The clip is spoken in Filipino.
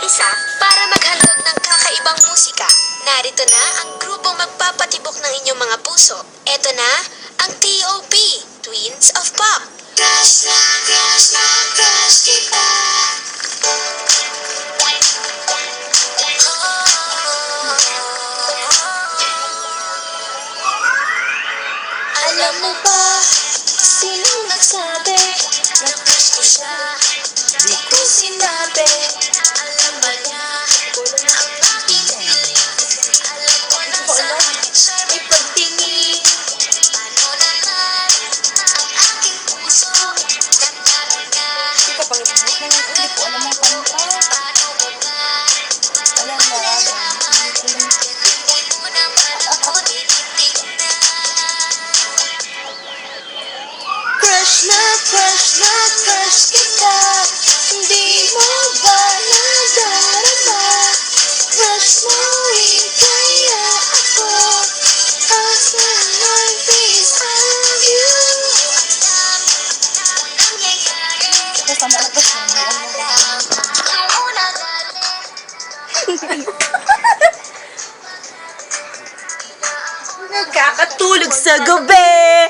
isa para maghandog ng kakaibang musika. Narito na ang grupong magpapatibok ng inyong mga puso. Eto na ang T.O.P. Twins of Pop. Crush na, crush kita. Alam mo ba, sinong nagsabi na crush ko siya? Di ko sinabi. Alam ba niya ang aking feeling? Alam ko na sa akin siya'y may pagtingin. Paano naman ang aking puso? Nagtagal nga. Hindi ko alam ang kanta. Paano mo nga? Alam mo, Hindi mo naman ako tinitignan. Crush na crush kita. Hindi mo ba nadarama? Crush mo rin kaya ako. Asa ang face of you? Alam ang nangyayari. basta malakas na. Ang una galing. Nakakatulog sa gabi.